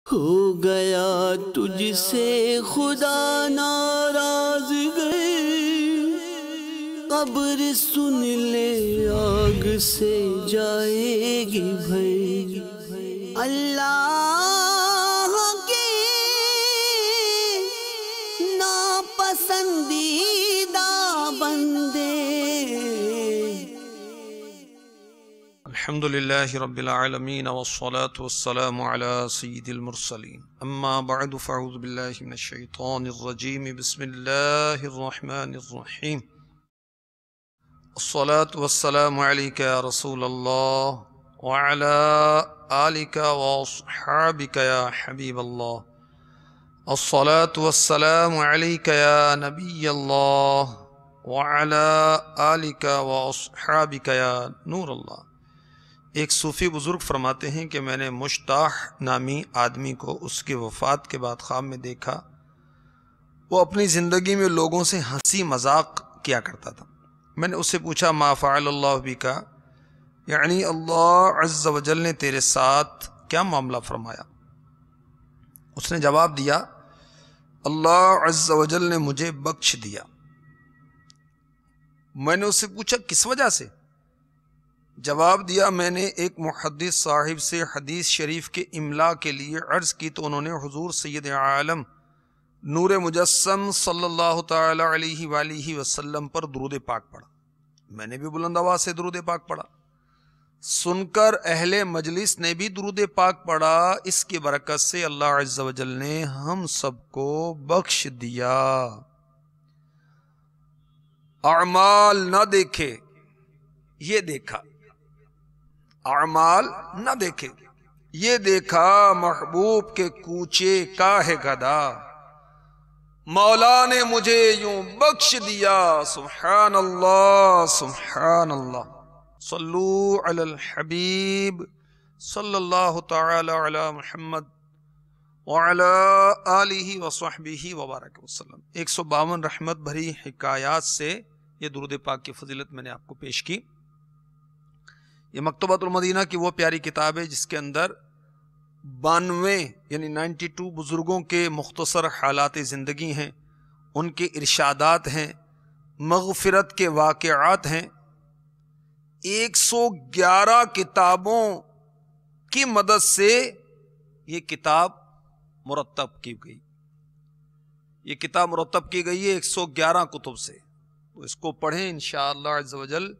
ہو گیا تجھ سے خدا ناراض گئے، قبر سن لے آگ سے جائے گی بھئی، اللہ کے ناپسندیدہ بندے۔ الحمد للہ رب العالمین والصلاة والسلام على سید المرسلین، اما بعد فاعوذ باللہ من الشیطان الرجیم، بسم اللہ الرحمن الرحیم۔ الصلاة والسلام علیک یا رسول اللہ وعلى آلک واصحابک یا حبیب اللہ، الصلاة والسلام علیک یا نبی اللہ وعلى آلک واصحابک یا نور اللہ۔ ایک صوفی بزرگ فرماتے ہیں کہ میں نے مشتاح نامی آدمی کو اس کے وفات کے بعد خواب میں دیکھا، وہ اپنی زندگی میں لوگوں سے ہنسی مذاق کیا کرتا تھا۔ میں نے اس سے پوچھا ما فعل اللہ بک، یعنی اللہ عز و جل نے تیرے ساتھ کیا معاملہ فرمایا؟ اس نے جواب دیا اللہ عز و جل نے مجھے بخش دیا۔ میں نے اس سے پوچھا کس وجہ سے؟ جواب دیا میں نے ایک محدث صاحب سے حدیث شریف کے املا کے لیے عرض کی تو انہوں نے حضور سید عالم نور مجسم صلی اللہ تعالی علیہ وآلہ وسلم پر درود پاک پڑھا۔ میں نے بھی بلند آواز سے درود پاک پڑھا، سن کر اہل مجلس نے بھی درود پاک پڑھا۔ اس کی برکت سے اللہ عز و جل نے ہم سب کو بخش دیا۔ اعمال نہ دیکھے یہ دیکھا، اعمال نہ دیکھے یہ دیکھا، محبوب کے کوچے کا ہے گدا، مولا نے مجھے یوں بخش دیا۔ سبحان اللہ سبحان اللہ، صلو علی الحبیب صلی اللہ تعالی علی محمد وعلی آلہ وصحبہ وبارک وسلم۔ 152 رحمت بھری حکایات سے یہ درود پاک کی فضیلت میں نے آپ کو پیش کی۔ یہ مکتبۃ المدینہ کی وہ پیاری کتاب ہے جس کے اندر 92 یعنی 92 بزرگوں کے مختصر حالات زندگی ہیں، ان کے ارشادات ہیں، مغفرت کے واقعات ہیں۔ 111 کتابوں کی مدد سے یہ کتاب مرتب کی گئی، یہ کتاب مرتب کی گئی ہے 111 کتب سے۔ تو اس کو پڑھیں انشاءاللہ عز و جل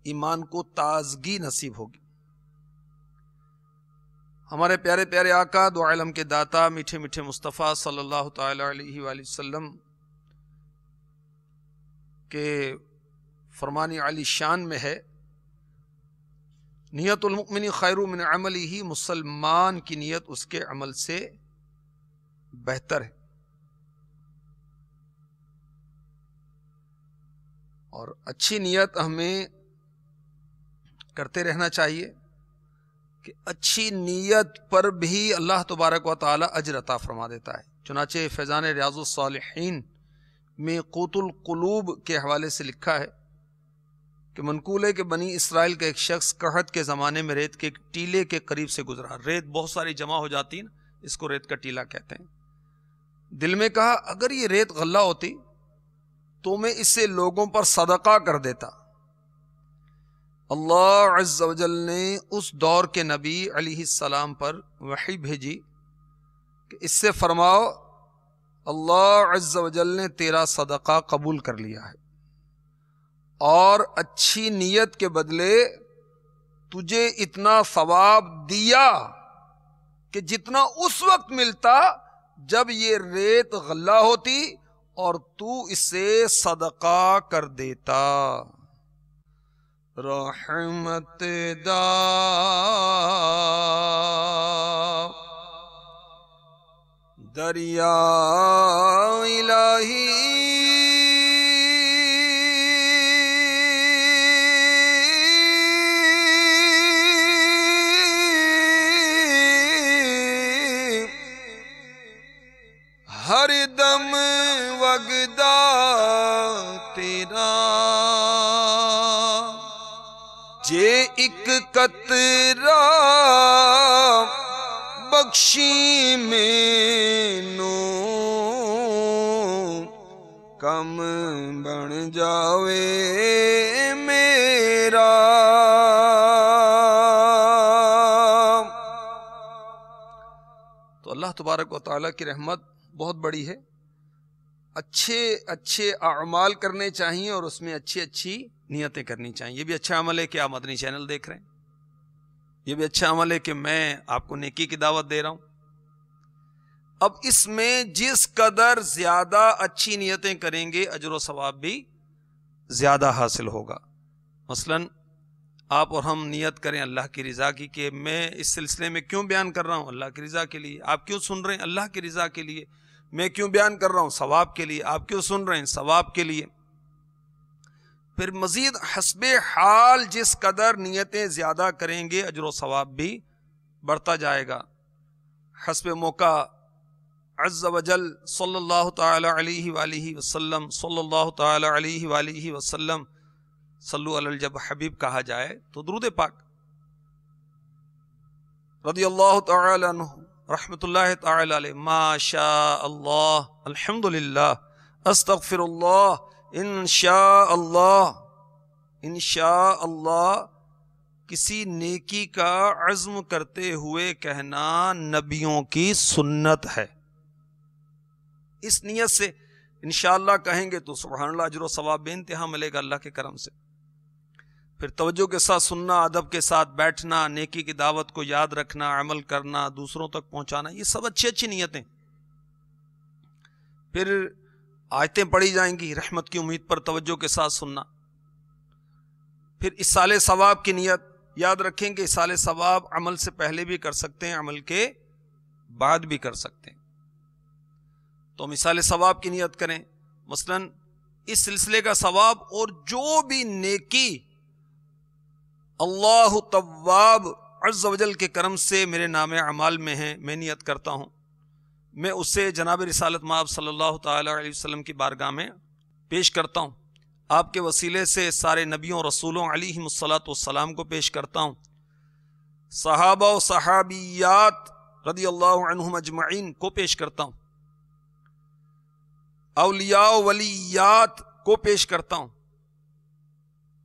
ایمان کو تازگی نصیب ہوگی۔ ہمارے پیارے پیارے آقا دو عالم کے داتا میٹھے میٹھے مصطفیٰ صلی اللہ تعالی علیہ وآلہ وسلم کے فرمان علی شان میں ہے نیت المؤمن خیر من عملہ، مسلمان کی نیت اس کے عمل سے بہتر ہے۔ اور اچھی نیت ہمیں کرتے رہنا چاہیے کہ اچھی نیت پر بھی اللہ تبارک و تعالی اجر عطا فرما دیتا ہے۔ چنانچہ فیضان ریاض الصالحین میں قوت القلوب کے حوالے سے لکھا ہے کہ منقول ہے کہ بنی اسرائیل کا ایک شخص قحط کے زمانے میں ریت کے ایک ٹیلے کے قریب سے گزرا۔ ریت بہت ساری جمع ہو جاتی ہے، اس کو ریت کا ٹیلا کہتے ہیں۔ دل میں کہا اگر یہ ریت غلہ ہوتی تو میں اسے لوگوں پر صدقہ کر دیتا۔ اللہ عز و جل نے اس دور کے نبی علیہ السلام پر وحی بھیجی کہ اس سے فرماؤ اللہ عز و جل نے تیرا صدقہ قبول کر لیا ہے اور اچھی نیت کے بدلے تجھے اتنا ثواب دیا کہ جتنا اس وقت ملتا جب یہ ریت غلہ ہوتی اور تو اسے صدقہ کر دیتا۔ رحمت دا دریا الہی ہر دم وگدا تیرا، جے ایک قطرہ بخشی مینوں کم بن جاوے میرا۔ تو اللہ تبارک و تعالیٰ کی رحمت بہت بڑی ہے، اچھے اچھے اعمال کرنے چاہیے اور اس میں اچھی اچھی نیتیں کرنی چاہیے۔ یہ بھی اچھا عمل ہے کہ آپ مدنی چینل دیکھ رہے ہیں، یہ بھی اچھا عمل ہے کہ میں آپ کو نیکی کی دعوت دے رہا ہوں۔ اب اس میں جس قدر زیادہ اچھی نیتیں کریں گے اجر و ثواب بھی زیادہ حاصل ہوگا۔ مثلا آپ اور ہم نیت کریں اللہ کی رضا کی کہ میں اس سلسلے میں کیوں بیان کر رہا ہوں، اللہ کی رضا کے لیے۔ آپ کیوں سن رہے ہیں؟ اللہ کی رضا کے لیے۔ میں کیوں بیان کر رہا ہوں؟ ثواب کے لیے۔ آپ کیوں سن رہے ہیں؟ ثواب کے لیے۔ پھر مزید حسب حال جس قدر نیتیں زیادہ کریں گے اجر و ثواب بھی بڑھتا جائے گا۔ حسب موقع عز و جل صلی اللہ تعالی علیہ وآلہ وسلم، صلی اللہ تعالی علیہ وآلہ وسلم، صلو علی جب حبیب کہا جائے تو درود پاک رضی اللہ تعالی عنہ رحمت اللہ تعالی علیہ، ما شاء اللہ، الحمدللہ، استغفر اللہ، انشاء اللہ۔ انشاء اللہ کسی نیکی کا عزم کرتے ہوئے کہنا نبیوں کی سنت ہے۔ اس نیت سے انشاءاللہ کہیں گے تو سبحان اللہ اجر و ثواب بے انتہا ملے گا اللہ کے کرم سے۔ پھر توجہ کے ساتھ سننا، ادب کے ساتھ بیٹھنا، نیکی کی دعوت کو یاد رکھنا، عمل کرنا، دوسروں تک پہنچانا، یہ سب اچھی اچھی نیتیں۔ پھر آیتیں پڑھی جائیں گی رحمت کی امید پر، توجہ کے ساتھ سننا۔ پھر اصال ثواب کی نیت یاد رکھیں گے، اصال ثواب عمل سے پہلے بھی کر سکتے ہیں، عمل کے بعد بھی کر سکتے ہیں۔ تو ہم اصال ثواب کی نیت کریں، مثلا اس سلسلے کا ثواب اور جو بھی نیکی اللہ تواب عز و جل کے کرم سے میرے نام اعمال میں ہیں، میں نیت کرتا ہوں میں اسے جناب رسالت مآب صلی اللہ تعالی علیہ وسلم کی بارگاہ میں پیش کرتا ہوں۔ آپ کے وسیلے سے سارے نبیوں رسولوں علیہم الصلاۃ والسلام کو پیش کرتا ہوں، صحابہ و صحابیات رضی اللہ عنہم اجمعین کو پیش کرتا ہوں، اولیاء و ولیات کو پیش کرتا ہوں،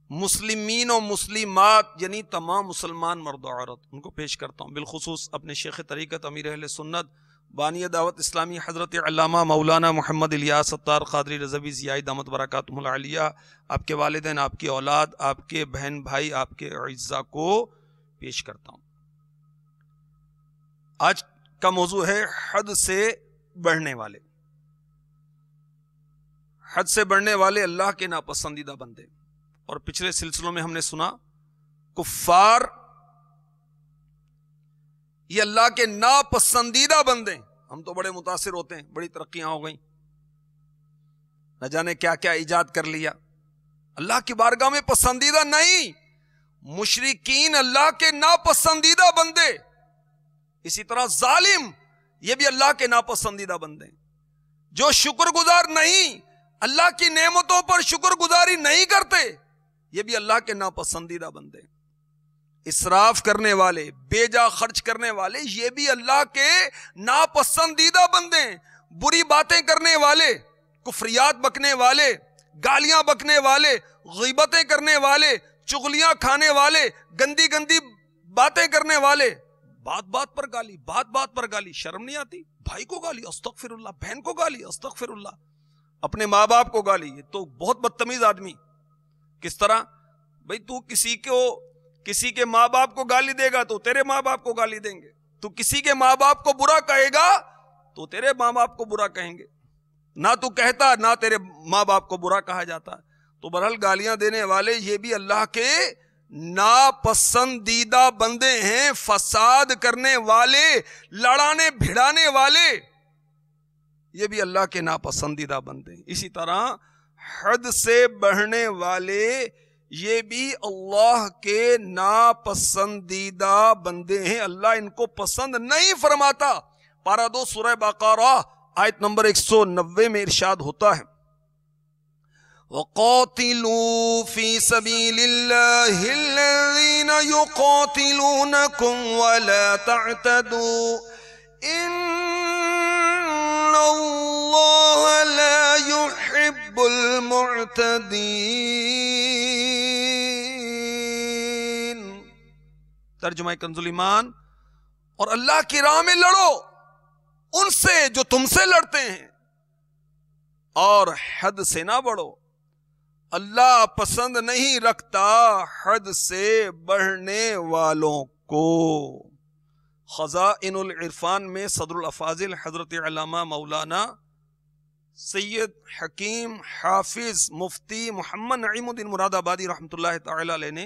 مسلمین و مسلمات یعنی تمام مسلمان مرد و عورت ان کو پیش کرتا ہوں، بالخصوص اپنے شیخ طریقت امیر اہل سنت بانی دعوت اسلامی حضرت علامہ مولانا محمد الیاس ستار قادری رضوی ضیائی دامت برکاتہم العالیہ، آپ کے والدین، آپ کی اولاد، آپ کے بہن بھائی، آپ کے اعزاء کو پیش کرتا ہوں۔ آج کا موضوع ہے حد سے بڑھنے والے۔ حد سے بڑھنے والے اللہ کے ناپسندیدہ بندے۔ اور پچھلے سلسلوں میں ہم نے سنا کفار یہ اللہ کے ناپسندیدہ بندے۔ ہم تو بڑے متاثر ہوتے ہیں، بڑی ترقیاں ہو گئیں، نہ جانے کیا کیا ایجاد کر لیا، اللہ کی بارگاہ میں پسندیدہ نہیں۔ مشرکین اللہ کے ناپسندیدہ بندے، اسی طرح ظالم یہ بھی اللہ کے ناپسندیدہ بندے، جو شکر گزار نہیں، اللہ کی نعمتوں پر شکر گزاری نہیں کرتے، یہ بھی اللہ کے ناپسندیدہ بندے۔ اسراف کرنے والے، بے جا خرچ کرنے والے، یہ بھی اللہ کے ناپسندیدہ بندے ہیں۔ بری باتیں کرنے والے، کفریات بکنے والے، گالیاں بکنے والے، غیبتیں کرنے والے، چغلیاں کھانے والے، گندی گندی باتیں کرنے والے، بات بات پر گالی، بات بات پر گالی، شرم نہیں آتی؟ بھائی کو گالی استغفر اللہ، بہن کو گالی استغفر اللہ، اپنے ماں باپ کو گالی۔ یہ تو بہت بدتمیز آدمی۔ کس طرح؟ بھئی تو کسی کے ماں باپ کو گالی دے گا تو تیرے ماں باپ کو گالی دیں گے، تو کسی کے ماں باپ کو برا کہے گا تو تیرے ماں باپ کو برا کہیں گے، نہ تو کہتا نہ تیرے ماں باپ کو برا کہا جاتا۔ تو بہرحال گالیاں دینے والے یہ بھی اللہ کے ناپسندیدہ بندے ہیں، فساد کرنے والے، لڑانے بھڑانے والے، یہ بھی اللہ کے ناپسندیدہ بندے ہیں۔ اسی طرح حد سے بڑھنے والے یہ بھی اللہ کے ناپسندیدہ بندے ہیں، اللہ ان کو پسند نہیں فرماتا۔ پارہ 2 سورہ بقرہ آیت نمبر 190 میں ارشاد ہوتا ہے وَقَاتِلُوا فِي سَبِيلِ اللَّهِ الَّذِينَ يُقَاتِلُونَكُمْ وَلَا تَعْتَدُوا ان اللہ لا يحب المعتدین۔ ترجمہ کنز الایمان، اور اللہ کی راہ میں لڑو ان سے جو تم سے لڑتے ہیں، اور حد سے نہ بڑھو، اللہ پسند نہیں رکھتا حد سے بڑھنے والوں کو۔ خزائن العرفان میں صدر الافاضل حضرت علامہ مولانا سید حکیم حافظ مفتی محمد نعیم الدین مراد آبادی رحمۃ اللہ تعالی علیہ نے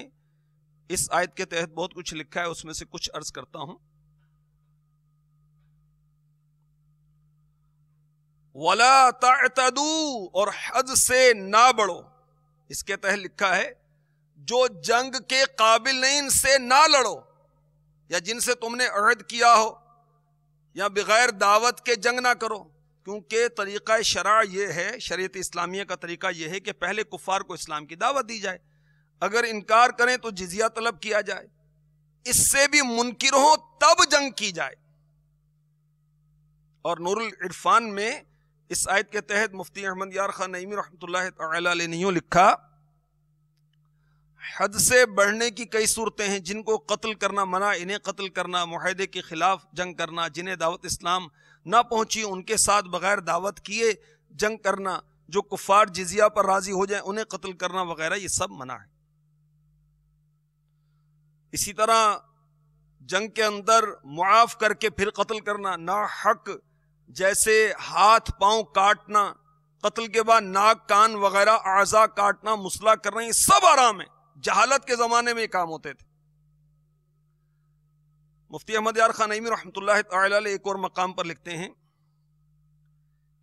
اس آیت کے تحت بہت کچھ لکھا ہے، اس میں سے کچھ عرض کرتا ہوں۔ وَلَا تَعْتَدُوا، اور حد سے نہ بڑھو، اس کے تحت لکھا ہے جو جنگ کے قابل نہیں ان سے نہ لڑو، یا جن سے تم نے عہد کیا ہو، یا بغیر دعوت کے جنگ نہ کرو، کیونکہ طریقہ شرع یہ ہے، شریعت اسلامیہ کا طریقہ یہ ہے کہ پہلے کفار کو اسلام کی دعوت دی جائے، اگر انکار کریں تو جزیہ طلب کیا جائے، اس سے بھی منکر ہو تب جنگ کی جائے۔ اور نور العرفان میں اس آیت کے تحت مفتی احمد یار خان نعیمی رحمۃ اللہ تعالی علیہ نے یوں لکھا، حد سے بڑھنے کی کئی صورتیں ہیں، جن کو قتل کرنا منع، انہیں قتل کرنا، معاہدے کے خلاف جنگ کرنا، جنہیں دعوت اسلام نہ پہنچی ان کے ساتھ بغیر دعوت کیے جنگ کرنا، جو کفار جزیہ پر راضی ہو جائیں انہیں قتل کرنا وغیرہ، یہ سب منع ہے۔ اسی طرح جنگ کے اندر معاف کر کے پھر قتل کرنا، ناحق جیسے ہاتھ پاؤں کاٹنا، قتل کے بعد ناک کان وغیرہ اعضاء کاٹنا، مسلح کرنا، یہ سب حرام ہے۔ جہالت کے زمانے میں یہ کام ہوتے تھے۔ مفتی احمد یار خان نعیمی رحمۃ اللہ تعالی علیہ ایک اور مقام پر لکھتے ہیں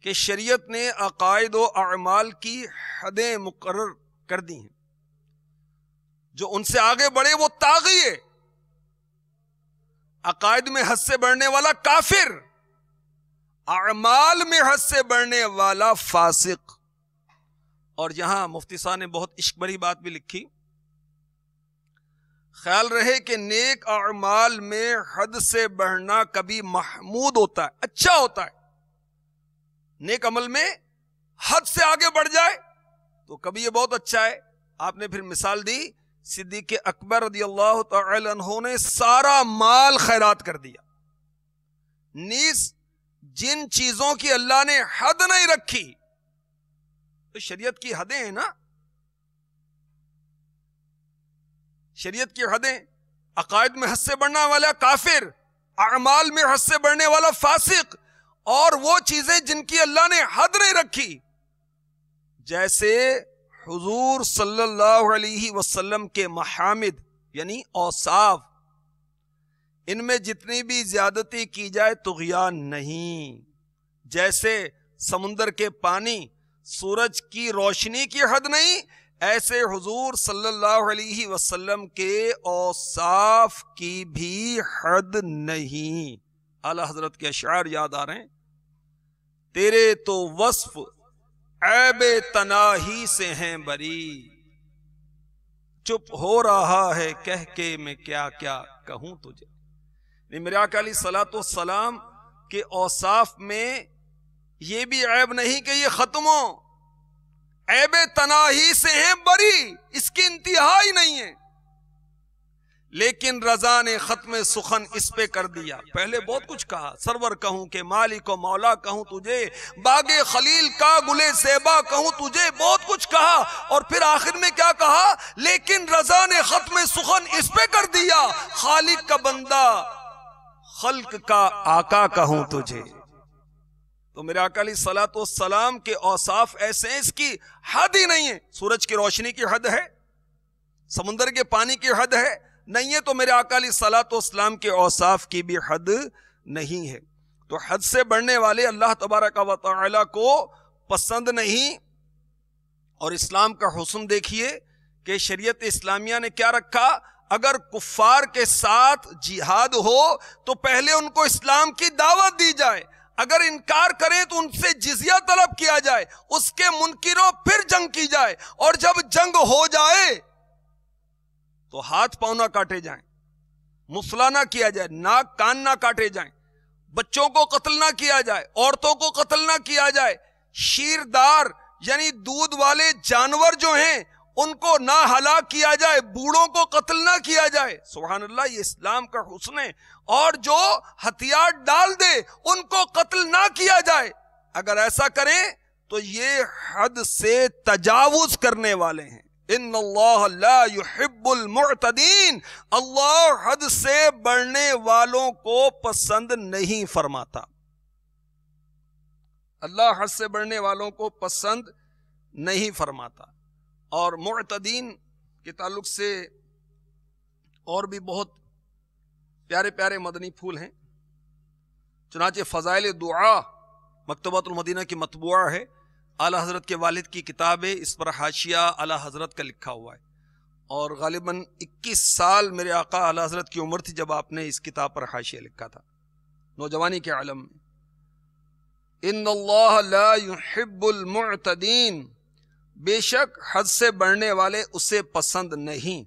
کہ شریعت نے عقائد و اعمال کی حدیں مقرر کر دی ہیں، جو ان سے آگے بڑھے وہ طاغی ہے، عقائد میں حد سے بڑھنے والا کافر، اعمال میں حد سے بڑھنے والا فاسق۔ اور یہاں مفتی صاحب نے بہت عشق بھری بات بھی لکھی، خیال رہے کہ نیک اعمال میں حد سے بڑھنا کبھی محمود ہوتا ہے، اچھا ہوتا ہے، نیک عمل میں حد سے آگے بڑھ جائے تو کبھی یہ بہت اچھا ہے۔ آپ نے پھر مثال دی، صدیق اکبر رضی اللہ تعالی عنہ نے سارا مال خیرات کر دیا، نیز جن چیزوں کی اللہ نے حد نہیں رکھی، تو شریعت کی حدیں ہیں نا، شریعت کی حدیں، عقائد میں حد سے بڑھنے والا کافر، اعمال میں حد سے بڑھنے والا فاسق، اور وہ چیزیں جن کی اللہ نے حد نہیں رکھی، جیسے حضور صلی اللہ علیہ وسلم کے محامد یعنی اوصاف، ان میں جتنی بھی زیادتی کی جائے طغیان نہیں، جیسے سمندر کے پانی، سورج کی روشنی کی حد نہیں، ایسے حضور صلی اللہ علیہ وسلم کے اوصاف کی بھی حد نہیں۔ اعلی حضرت کے اشعار یاد آ رہے ہیں، تیرے تو وصف عیب تناہی سے ہیں بری، چپ ہو رہا ہے کہہ کے میں کیا کیا کہوں تجھے۔ میرے آقا علیہ الصلوۃ والسلام کے اوصاف میں یہ بھی عیب نہیں کہ یہ ختم ہو، عیب تناہی سے ہیں بری، اس کی انتہا ہی نہیں ہے، لیکن رضا نے ختم سخن اس پہ کر دیا۔ پہلے بہت کچھ کہا، سرور کہوں کہ مالک و مولا کہوں تجھے، باغ خلیل کا گلے زیبا کہوں تجھے، بہت کچھ کہا، اور پھر آخر میں کیا کہا، لیکن رضا نے ختم سخن اس پہ کر دیا، خالق کا بندہ خلق کا آقا کہوں تجھے۔ تو میرے آقا علیہ الصلوۃ والسلام کے اوصاف ایسے ہیں، اس کی حد ہی نہیں ہے۔ سورج کی روشنی کی حد ہے، سمندر کے پانی کی حد ہے نہیں ہے، تو میرے آقا علیہ الصلوۃ والسلام کے اوصاف کی بھی حد نہیں ہے۔ تو حد سے بڑھنے والے اللہ تبارک و تعالی کو پسند نہیں۔ اور اسلام کا حسن دیکھیے کہ شریعت اسلامیہ نے کیا رکھا، اگر کفار کے ساتھ جہاد ہو تو پہلے ان کو اسلام کی دعوت دی جائے، اگر انکار کریں تو ان سے جزیہ طلب کیا جائے، اس کے منکروں پھر جنگ کی جائے، اور جب جنگ ہو جائے تو ہاتھ پاؤں نہ کاٹے جائیں، مسلح نہ کیا جائے، ناک کان نہ کاٹے جائیں، بچوں کو قتل نہ کیا جائے، عورتوں کو قتل نہ کیا جائے، شیردار یعنی دودھ والے جانور جو ہیں ان کو نہ ہلاک کیا جائے، بوڑھوں کو قتل نہ کیا جائے. سبحان اللہ، یہ اسلام کا حسن ہے. اور جو ہتھیار ڈال دے ان کو قتل نہ کیا جائے. اگر ایسا کریں تو یہ حد سے تجاوز کرنے والے ہیں. ان اللہ لا يحب المعتدین، اللہ حد سے بڑھنے والوں کو پسند نہیں فرماتا. اللہ حد سے بڑھنے والوں کو پسند نہیں فرماتا. اور معتدین کے تعلق سے اور بھی بہت پیارے پیارے مدنی پھول ہیں. چنانچہ فضائل دعا مکتبۃ المدینہ کی مطبوعہ ہے، اعلیٰ حضرت کے والد کی کتاب ہے، اس پر حاشیہ اعلیٰ حضرت کا لکھا ہوا ہے. اور غالباً 21 سال میرے آقا اعلیٰ حضرت کی عمر تھی جب آپ نے اس کتاب پر حاشیہ لکھا تھا، نوجوانی کے عالم میں. ان اللہ لا يحب المعتدین، بے شک حد سے بڑھنے والے اسے پسند نہیں.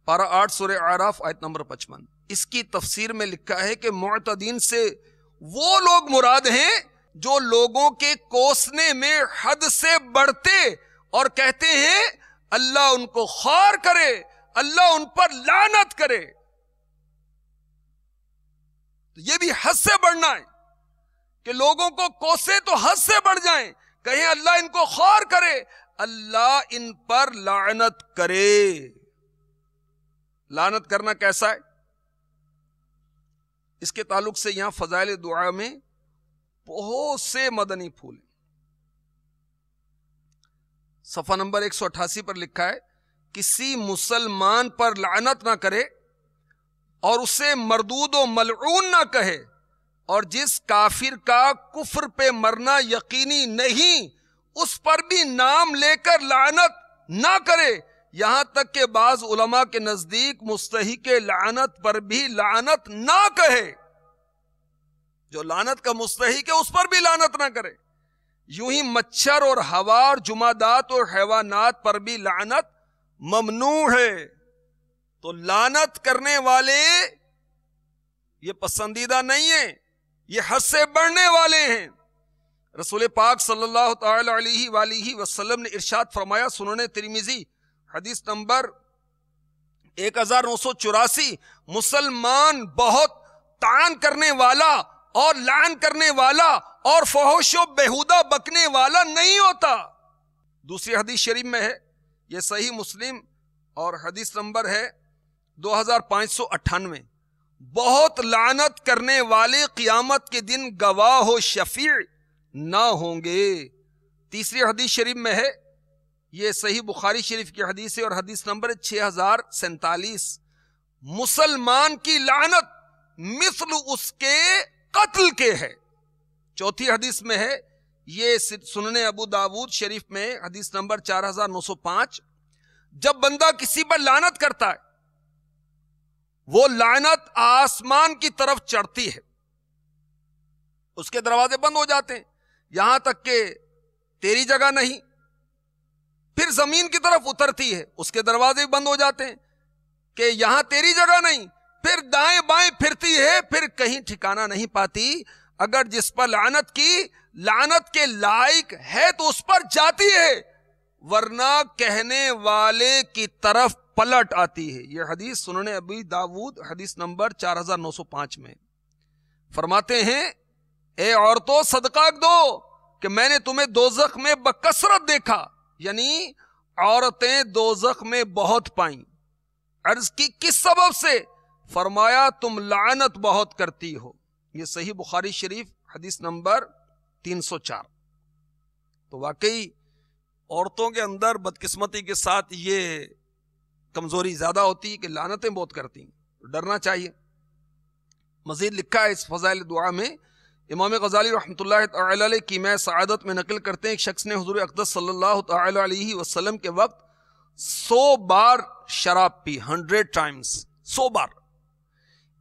پارہ 8 سورہ اعراف آیت نمبر 55. اس کی تفسیر میں لکھا ہے کہ معتدین سے وہ لوگ مراد ہیں جو لوگوں کے کوسنے میں حد سے بڑھتے اور کہتے ہیں اللہ ان کو خوار کرے، اللہ ان پر لعنت کرے. یہ بھی حد سے بڑھنا ہے کہ لوگوں کو کوسے تو حد سے بڑھ جائیں، کہیں اللہ ان کو خوار کرے، اللہ ان پر لعنت کرے. لعنت کرنا کیسا ہے؟ اس کے تعلق سے یہاں فضائل دعا میں بہت سے مدنی پھول ہیں. صفحہ نمبر 188 پر لکھا ہے، کسی مسلمان پر لعنت نہ کرے اور اسے مردود و ملعون نہ کہے، اور جس کافر کا کفر پہ مرنا یقینی نہیں اس پر بھی نام لے کر لعنت نہ کرے. یہاں تک کہ بعض علماء کے نزدیک مستحق لعنت پر بھی لعنت نہ کہے. جو لعنت کا مستحق ہے اس پر بھی لعنت نہ کرے. یوں ہی مچھر اور ہوا اور جمادات اور حیوانات پر بھی لعنت ممنوع ہے. تو لعنت کرنے والے یہ پسندیدہ نہیں ہیں، یہ حد سے بڑھنے والے ہیں. رسول پاک صلی اللہ تعالی علیہ وآلہ وسلم نے ارشاد فرمایا، سنن ترمذی حدیث نمبر 1984، مسلمان بہت طعن کرنے والا اور لعن کرنے والا اور فحش و بیہودہ بکنے والا نہیں ہوتا. دوسری حدیث شریف میں ہے، یہ صحیح مسلم اور حدیث نمبر ہے 2598، بہت لعنت کرنے والے قیامت کے دن گواہ و شفیع نہ ہوں گے. تیسری حدیث شریف میں ہے، یہ صحیح بخاری شریف کی حدیث ہے اور حدیث نمبر 6047، مسلمان کی لعنت مثل اس کے قتل کے ہے. چوتھی حدیث میں ہے، یہ سنن ابو داود شریف میں حدیث نمبر 4905، جب بندہ کسی پر لعنت کرتا ہے وہ لعنت آسمان کی طرف چڑھتی ہے، اس کے دروازے بند ہو جاتے ہیں یہاں تک کہ تیری جگہ نہیں، پھر زمین کی طرف اترتی ہے، اس کے دروازے بند ہو جاتے ہیں کہ یہاں تیری جگہ نہیں، پھر دائیں بائیں پھرتی ہے، پھر کہیں ٹھکانہ نہیں پاتی. اگر جس پر لعنت کی لعنت کے لائق ہے تو اس پر جاتی ہے، ورنہ کہنے والے کی طرف پلٹ آتی ہے. یہ حدیث سنن ابی داود حدیث نمبر 4905 میں. فرماتے ہیں، اے عورتوں صدقہ دو کہ میں نے تمہیں دوزخ میں بکثرت دیکھا، یعنی عورتیں دوزخ میں بہت پائیں. عرض کی کس سبب سے؟ فرمایا تم لعنت بہت کرتی ہو. یہ صحیح بخاری شریف حدیث نمبر 304. تو واقعی عورتوں کے اندر بدقسمتی کے ساتھ یہ کمزوری زیادہ ہوتی ہے کہ لعنتیں بہت کرتی ہیں، ڈرنا چاہیے. مزید لکھا ہے اس فضائل دعا میں، امام غزالی رحمۃ اللہ تعالی علیہ کی میں سعادت میں نقل کرتے ہیں، ایک شخص نے حضور اقدس صلی اللہ تعالی علیہ وسلم کے وقت 100 بار شراب پی، 100 ٹائمز، 100 بار.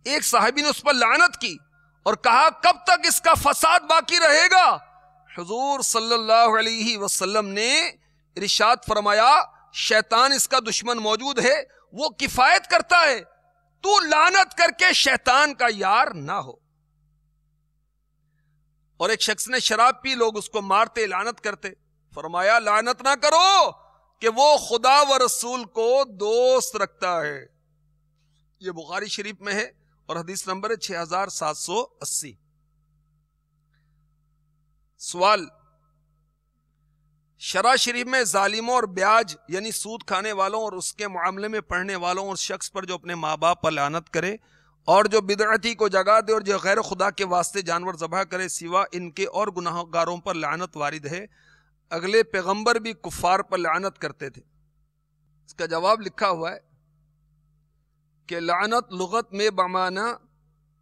ایک صحابی نے اس پر لعنت کی اور کہا کب تک اس کا فساد باقی رہے گا؟ حضور صلی اللہ علیہ وسلم نے ارشاد فرمایا، شیطان اس کا دشمن موجود ہے، وہ کفایت کرتا ہے تو لعنت کر کے شیطان کا یار نہ ہو. اور ایک شخص نے شراب پی, لوگ اس کو مارتے لعنت کرتے, فرمایا لعنت نہ کرو کہ وہ خدا و رسول کو دوست رکھتا ہے. یہ بخاری شریف میں ہے اور حدیث نمبر ہے 6780. سوال, شرع شریف میں ظالموں اور بیاج یعنی سود کھانے والوں اور اس کے معاملے میں پڑھنے والوں اور شخص پر جو اپنے ماں باپ پر لعنت کرے اور جو بدعتی کو جگہ دے اور جو غیر خدا کے واسطے جانور ذبح کرے سوا ان کے اور گناہ گاروں پر لعنت وارد ہے. اگلے پیغمبر بھی کفار پر لعنت کرتے تھے. اس کا جواب لکھا ہوا ہے کہ لعنت لغت میں بمعنی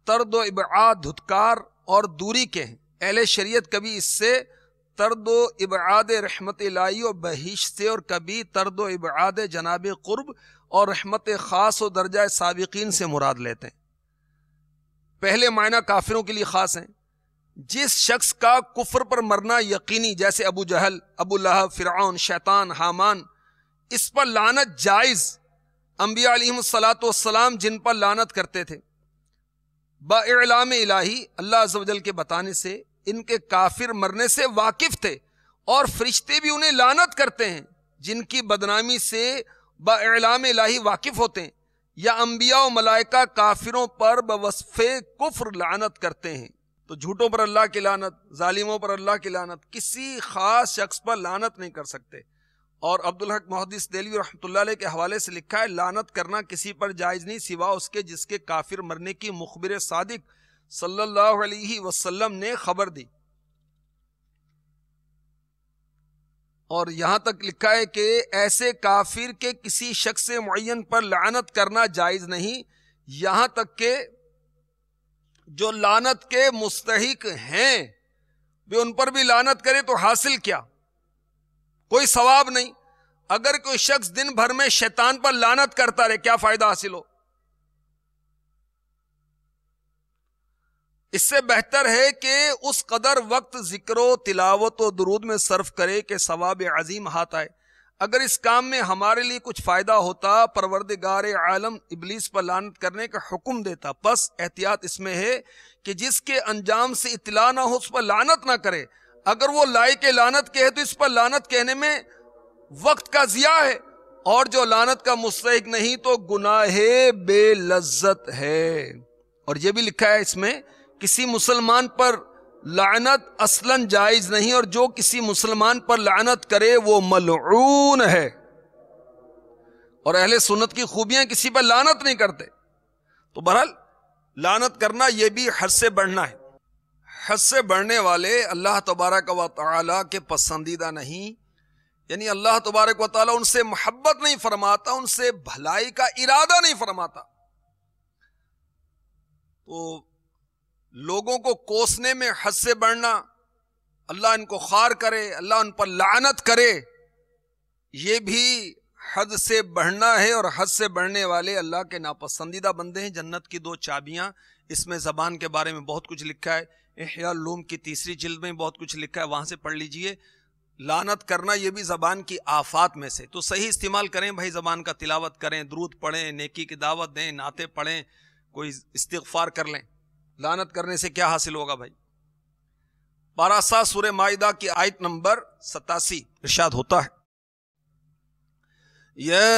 طرد و ابعاد, دھتکار اور دوری کے ہیں. اہل شریعت کبھی اس سے طرد و ابعاد رحمت الہی و بہشت سے اور کبھی طرد و ابعاد جناب قرب اور رحمت خاص و درجہ سابقین سے مراد لیتے ہیں. پہلے معنی کافروں کے لیے خاص ہیں. جس شخص کا کفر پر مرنا یقینی, جیسے ابو جہل, ابو لہب, فرعون, شیطان, حامان, اس پر لعنت جائز. انبیاء علیہم الصلاۃ والسلام جن پر لعنت کرتے تھے با اعلام الہی, اللہ عز و جل کے بتانے سے, ان کے کافر مرنے سے واقف تھے, اور فرشتے بھی انہیں لعنت کرتے ہیں جن کی بدنامی سے با اعلام الہی واقف ہوتے ہیں. یا انبیاء و ملائکہ کافروں پر بوصف کفر لعنت کرتے ہیں. تو جھوٹوں پر اللہ کی لعنت, ظالموں پر اللہ کی لعنت, کسی خاص شخص پر لعنت نہیں کر سکتے. اور عبدالحق محدث دہلوی رحمۃ اللہ علیہ کے حوالے سے لکھا ہے لعنت کرنا کسی پر جائز نہیں سوا اس کے جس کے کافر مرنے کی مخبر صادق صلی اللہ علیہ وسلم نے خبر دی. اور یہاں تک لکھا ہے کہ ایسے کافر کے کسی شخص معین پر لعنت کرنا جائز نہیں, یہاں تک کہ جو لعنت کے مستحق ہیں بھی ان پر بھی لعنت کرے تو حاصل کیا, کوئی ثواب نہیں. اگر کوئی شخص دن بھر میں شیطان پر لعنت کرتا رہے کیا فائدہ حاصل ہو؟ اس سے بہتر ہے کہ اس قدر وقت ذکر و تلاوت و درود میں صرف کرے کہ ثواب عظیم ہاتھ آئے. اگر اس کام میں ہمارے لیے کچھ فائدہ ہوتا پروردگار عالم ابلیس پر لعنت کرنے کا حکم دیتا. بس احتیاط اس میں ہے کہ جس کے انجام سے اطلاع نہ ہو اس پر لعنت نہ کرے. اگر وہ لائق لعنت کہے تو اس پر لعنت کہنے میں وقت کا ضیاع ہے, اور جو لعنت کا مستحق نہیں تو گناہ بے لذت ہے. اور یہ بھی لکھا ہے اس میں کسی مسلمان پر لعنت اصلاً جائز نہیں, اور جو کسی مسلمان پر لعنت کرے وہ ملعون ہے. اور اہل سنت کی خوبیاں کسی پر لعنت نہیں کرتے. تو بہرحال لعنت کرنا یہ بھی حد سے بڑھنا ہے. حد سے بڑھنے والے اللہ تبارک و تعالی کے پسندیدہ نہیں, یعنی اللہ تبارک و تعالی ان سے محبت نہیں فرماتا, ان سے بھلائی کا ارادہ نہیں فرماتا. تو لوگوں کو کوسنے میں حد سے بڑھنا, اللہ ان کو خار کرے, اللہ ان پر لعنت کرے, یہ بھی حد سے بڑھنا ہے. اور حد سے بڑھنے والے اللہ کے ناپسندیدہ بندے ہیں. جنت کی 2 چابیاں, اس میں زبان کے بارے میں بہت کچھ لکھا ہے. احیاء العلوم کی 3 جلد میں بہت کچھ لکھا ہے, وہاں سے پڑھ لیجئے. لعنت کرنا یہ بھی زبان کی آفات میں سے. تو صحیح استعمال کریں بھائی, زبان کا تلاوت کریں, درود پڑھیں, نیکی کی دعوت دیں, نعتیں پڑھیں, کوئی استغفار کر لیں. لعنت کرنے سے کیا حاصل ہوگا بھائی؟ 12 سورہ مائدہ کی آیت نمبر 87 ارشاد ہوتا ہے یا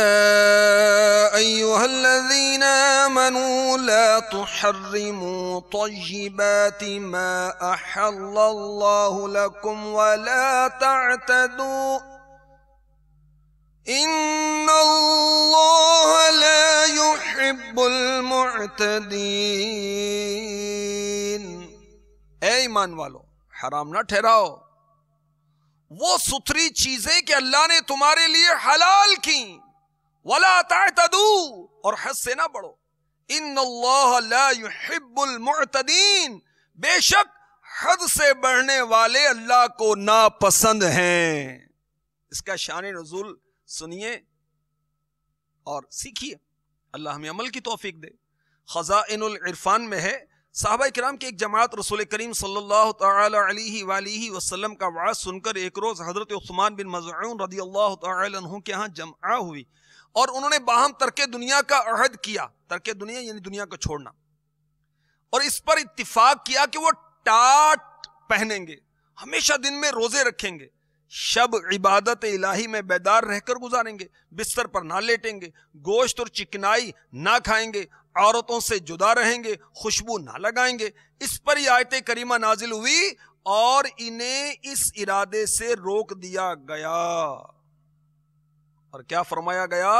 ایھا الذین آمنوا لا تحرموا طیبات ما احل اللہ لکم ولا تعتدوا ان اللہ لا يحب المعتدین. اے ایمان والو, حرام نہ ٹھہراؤ وہ ستھری چیزیں کہ اللہ نے تمہارے لیے حلال کی, ولا تعتدوا, اور حد سے نہ بڑھو. ان اللہ لا يحب المعتدین, بے شک حد سے بڑھنے والے اللہ کو ناپسند ہیں. اس کا شان نزول سنیے اور سیکھیے, اللہ ہمیں عمل کی توفیق دے. خزائن العرفان میں ہے, صحابہ کرام کی ایک جماعت رسول کریم صلی اللہ تعالی علیہ وآلہ وسلم کا وعظ سن کر ایک روز حضرت عثمان بن مظعون رضی اللہ تعالی عنہ کے ہاں جمع ہوئی, اور انہوں نے باہم ترک دنیا کا عہد کیا. ترک دنیا یعنی دنیا کو چھوڑنا, اور اس پر اتفاق کیا کہ وہ ٹاٹ پہنیں گے, ہمیشہ دن میں روزے رکھیں گے, شب عبادت الہی میں بیدار رہ کر گزاریں گے, بستر پر نہ لیٹیں گے, گوشت اور چکنائی نہ کھائیں گے, عورتوں سے جدا رہیں گے, خوشبو نہ لگائیں گے. اس پر یہ آیت کریمہ نازل ہوئی اور انہیں اس ارادے سے روک دیا گیا. اور کیا فرمایا گیا؟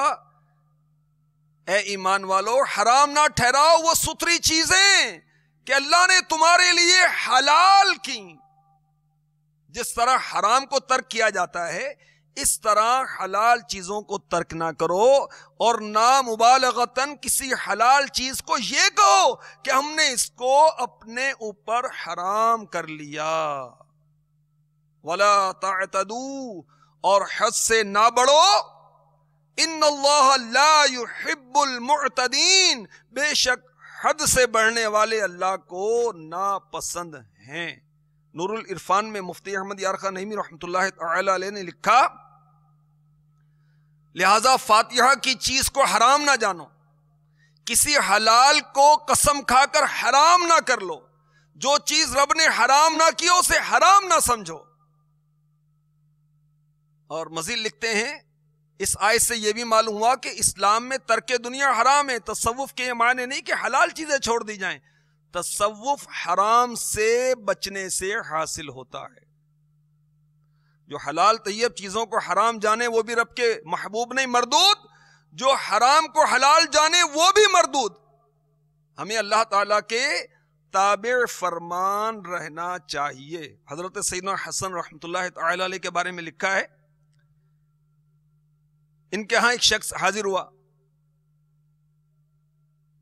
اے ایمان والو, حرام نہ ٹھہراؤ وہ ستھری چیزیں کہ اللہ نے تمہارے لیے حلال کی. جس طرح حرام کو ترک کیا جاتا ہے اس طرح حلال چیزوں کو ترک نہ کرو, اور نہ مبالغتاً کسی حلال چیز کو یہ کہو کہ ہم نے اس کو اپنے اوپر حرام کر لیا. ولا تعتدوا, اور حد سے نہ بڑھو. ان اللہ لا يحب المعتدین, بے شک حد سے بڑھنے والے اللہ کو ناپسند ہیں. نور العرفان میں مفتی احمد یارخا نعیمی رحمۃ اللہ تعالی علیہ نے لکھا, لہذا فاتحہ کی چیز کو حرام نہ جانو, کسی حلال کو قسم کھا کر حرام نہ کر لو, جو چیز رب نے حرام نہ کی اسے حرام نہ سمجھو. اور مزید لکھتے ہیں, اس آیت سے یہ بھی معلوم ہوا کہ اسلام میں ترک دنیا حرام ہے. تصوف کے یہ معنی نہیں کہ حلال چیزیں چھوڑ دی جائیں, تصوف حرام سے بچنے سے حاصل ہوتا ہے. جو حلال طیب چیزوں کو حرام جانے وہ بھی رب کے محبوب نہیں, مردود. جو حرام کو حلال جانے وہ بھی مردود. ہمیں اللہ تعالیٰ کے تابع فرمان رہنا چاہیے. حضرت سیدنا حسن رحمۃ اللہ تعالی علیہ کے بارے میں لکھا ہے, ان کے ہاں ایک شخص حاضر ہوا,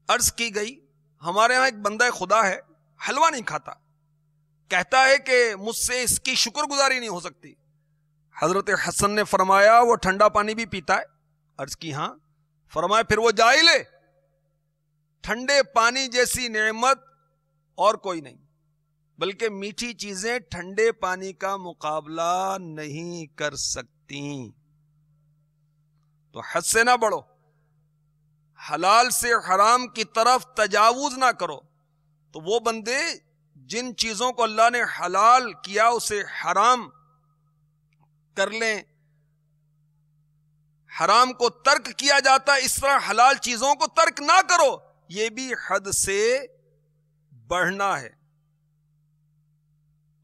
عرض کی گئی ہمارے ہاں ایک بندہ خدا ہے, حلوہ نہیں کھاتا, کہتا ہے کہ مجھ سے اس کی شکر گزاری نہیں ہو سکتی. حضرت حسن نے فرمایا وہ ٹھنڈا پانی بھی پیتا ہے؟ عرض کی ہاں. فرمایا پھر وہ جاہل ہے, ٹھنڈے پانی جیسی نعمت اور کوئی نہیں, بلکہ میٹھی چیزیں ٹھنڈے پانی کا مقابلہ نہیں کر سکتی. تو حد سے نہ بڑھو, حلال سے حرام کی طرف تجاوز نہ کرو. تو وہ بندے جن چیزوں کو اللہ نے حلال کیا اسے حرام کر لیں, حرام کو ترک کیا جاتا ہے, اس طرح حلال چیزوں کو ترک نہ کرو, یہ بھی حد سے بڑھنا ہے.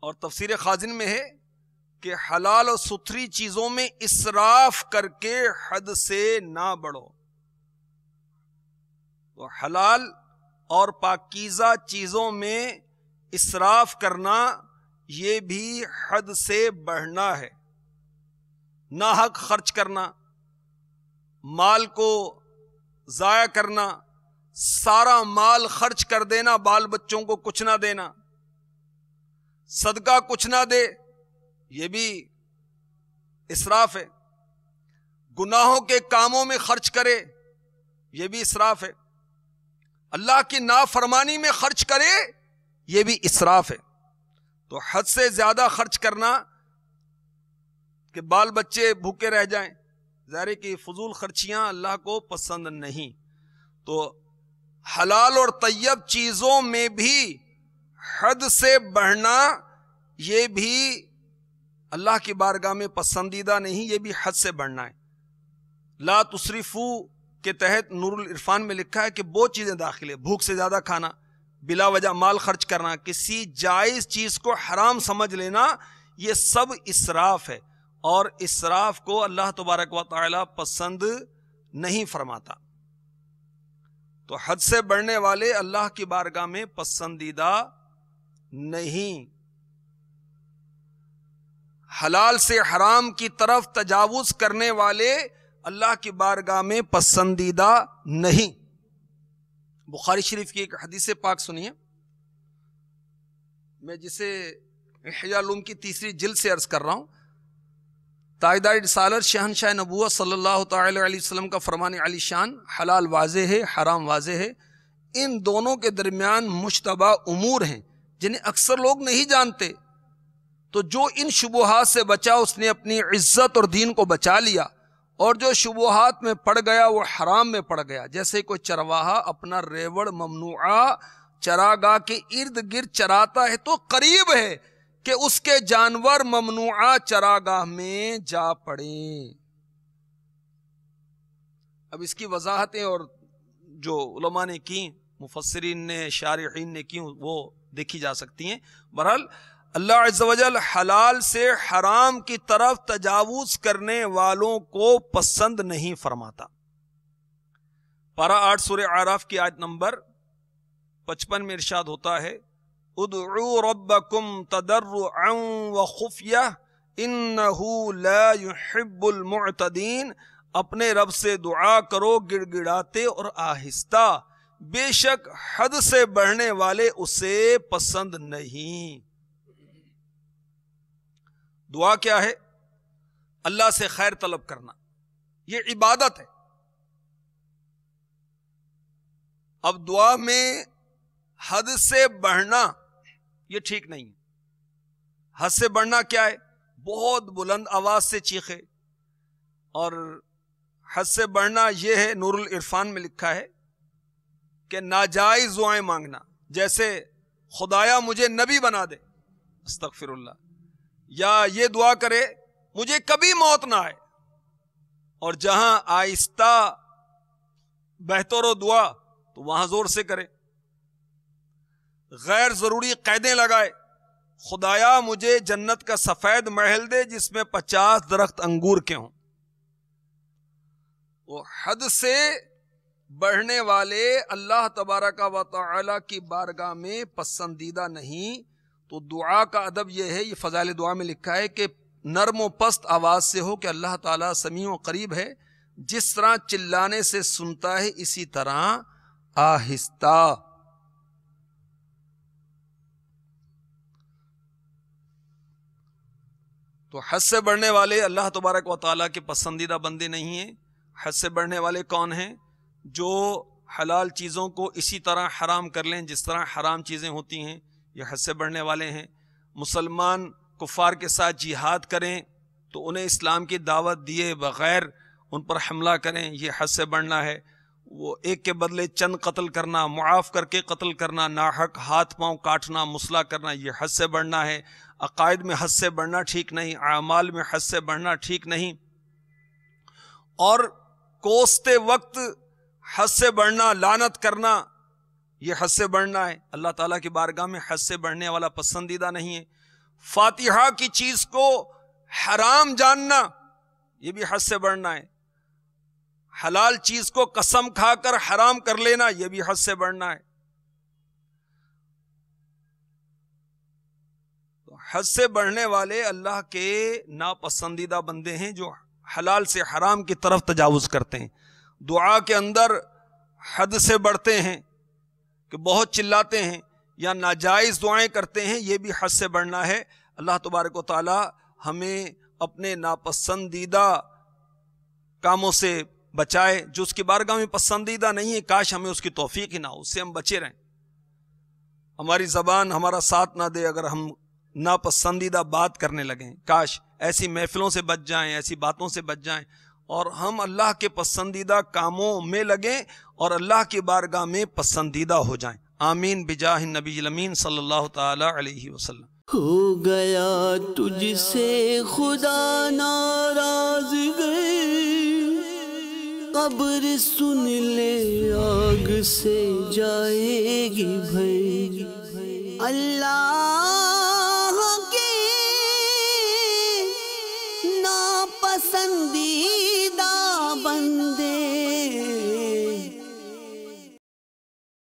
اور تفسیر خازن میں ہے کہ حلال اور ستھری چیزوں میں اسراف کر کے حد سے نہ بڑھو. تو حلال اور پاکیزہ چیزوں میں اسراف کرنا یہ بھی حد سے بڑھنا ہے. ناحق خرچ کرنا, مال کو ضائع کرنا, سارا مال خرچ کر دینا, بال بچوں کو کچھ نہ دینا, صدقہ کچھ نہ دے, یہ بھی اسراف ہے. گناہوں کے کاموں میں خرچ کرے, یہ بھی اسراف ہے. اللہ کی نافرمانی میں خرچ کرے, یہ بھی اسراف ہے. تو حد سے زیادہ خرچ کرنا کہ بال بچے بھوکے رہ جائیں, ظاہر ہے کہ فضول خرچیاں اللہ کو پسند نہیں. تو حلال اور طیب چیزوں میں بھی حد سے بڑھنا یہ بھی اللہ کی بارگاہ میں پسندیدہ نہیں, یہ بھی حد سے بڑھنا ہے. لا تسرفو کے تحت نور العرفان میں لکھا ہے کہ وہ چیزیں داخل ہے, بھوک سے زیادہ کھانا, بلا وجہ مال خرچ کرنا, کسی جائز چیز کو حرام سمجھ لینا, یہ سب اسراف ہے. اور اسراف کو اللہ تبارک و تعالی پسند نہیں فرماتا. تو حد سے بڑھنے والے اللہ کی بارگاہ میں پسندیدہ نہیں. حلال سے حرام کی طرف تجاوز کرنے والے اللہ کی بارگاہ میں پسندیدہ نہیں. بخاری شریف کی ایک حدیث پاک سنیے, میں جسے احیاء العلوم کی 3 جلد سے عرض کر رہا ہوں. تاجدار رسالت شہنشاہ نبوت صلی اللہ تعالی علیہ وسلم کا فرمان علی شان, حلال واضح ہے, حرام واضح ہے, ان دونوں کے درمیان مشتبہ امور ہیں جنہیں اکثر لوگ نہیں جانتے. تو جو ان شبہات سے بچا اس نے اپنی عزت اور دین کو بچا لیا, اور جو شبہات میں پڑ گیا وہ حرام میں پڑ گیا. جیسے کوئی چرواہا اپنا ریوڑ ممنوعہ چراگاہ کے ارد گرد چراتا ہے تو قریب ہے کہ اس کے جانور ممنوعہ چراگاہ میں جا پڑیں. اب اس کی وضاحتیں اور جو علماء نے کی، مفسرین نے، شارحین نے کی، وہ دیکھی جا سکتی ہیں. بہرحال اللہ عز و جل حلال سے حرام کی طرف تجاوز کرنے والوں کو پسند نہیں فرماتا. پارہ 8 سورہ اعراف کی آیت نمبر 55 میں ارشاد ہوتا ہے ادعوا ربکم تضرعا وخفیہ انہ لا يحب المعتدین. اپنے رب سے دعا کرو گڑ گڑاتے اور آہستہ، بے شک حد سے بڑھنے والے اسے پسند نہیں. دعا کیا ہے؟ اللہ سے خیر طلب کرنا، یہ عبادت ہے. اب دعا میں حد سے بڑھنا یہ ٹھیک نہیں ہے. حد سے بڑھنا کیا ہے؟ بہت بلند آواز سے چیخے. اور حد سے بڑھنا یہ ہے، نور العرفان میں لکھا ہے کہ ناجائز دعائیں مانگنا، جیسے خدایا مجھے نبی بنا دے، استغفر اللہ، یا یہ دعا کرے مجھے کبھی موت نہ آئے. اور جہاں آہستہ بہتر و دعا تو وہاں زور سے کرے. غیر ضروری قیدیں لگائے، خدایا مجھے جنت کا سفید محل دے جس میں 50 درخت انگور کے ہوں. وہ حد سے بڑھنے والے اللہ تبارک و تعالی کی بارگاہ میں پسندیدہ نہیں. تو دعا کا ادب یہ ہے، یہ فضائل دعا میں لکھا ہے کہ نرم و پست آواز سے ہو کہ اللہ تعالیٰ سمیع و قریب ہے. جس طرح چلانے سے سنتا ہے اسی طرح آہستہ. تو حد سے بڑھنے والے اللہ تبارک و تعالیٰ کے پسندیدہ بندے نہیں ہیں. حد سے بڑھنے والے کون ہیں؟ جو حلال چیزوں کو اسی طرح حرام کر لیں جس طرح حرام چیزیں ہوتی ہیں، یہ حد سے بڑھنے والے ہیں. مسلمان کفار کے ساتھ جہاد کریں تو انہیں اسلام کی دعوت دیے بغیر ان پر حملہ کریں، یہ حد سے بڑھنا ہے. وہ ایک کے بدلے چند قتل کرنا، معاف کر کے قتل کرنا، ناحق ہاتھ پاؤں کاٹنا، مسلح کرنا، یہ حد سے بڑھنا ہے. عقائد میں حد سے بڑھنا ٹھیک نہیں، اعمال میں حد سے بڑھنا ٹھیک نہیں. اور کوستے وقت حد سے بڑھنا، لعنت کرنا، یہ حد سے بڑھنا ہے. اللہ تعالیٰ کی بارگاہ میں حد سے بڑھنے والا پسندیدہ نہیں ہے. فاتحہ کی چیز کو حرام جاننا، یہ بھی حد سے بڑھنا ہے. حلال چیز کو قسم کھا کر حرام کر لینا، یہ بھی حد سے بڑھنا ہے. تو حد سے بڑھنے والے اللہ کے ناپسندیدہ بندے ہیں جو حلال سے حرام کی طرف تجاوز کرتے ہیں. دعا کے اندر حد سے بڑھتے ہیں کہ بہت چلاتے ہیں یا ناجائز دعائیں کرتے ہیں، یہ بھی حد سے بڑھنا ہے. اللہ تبارک و تعالی ہمیں اپنے ناپسندیدہ کاموں سے بچائے. جو اس کی بارگاہ میں پسندیدہ نہیں ہے، کاش ہمیں اس کی توفیق ہی نہ ہو، اس سے ہم بچے رہیں. ہماری زبان ہمارا ساتھ نہ دے اگر ہم ناپسندیدہ بات کرنے لگیں. کاش ایسی محفلوں سے بچ جائیں، ایسی باتوں سے بچ جائیں اور ہم اللہ کے پسندیدہ کاموں میں لگیں اور اللہ کی بارگاہ میں پسندیدہ ہو جائیں. آمین بجاہ النبی الامین صلی اللہ تعالی علیہ وسلم. ہو گیا تجھ سے خدا ناراض گئے، قبر سن لے آگ سے جائے گی بھر. اللہ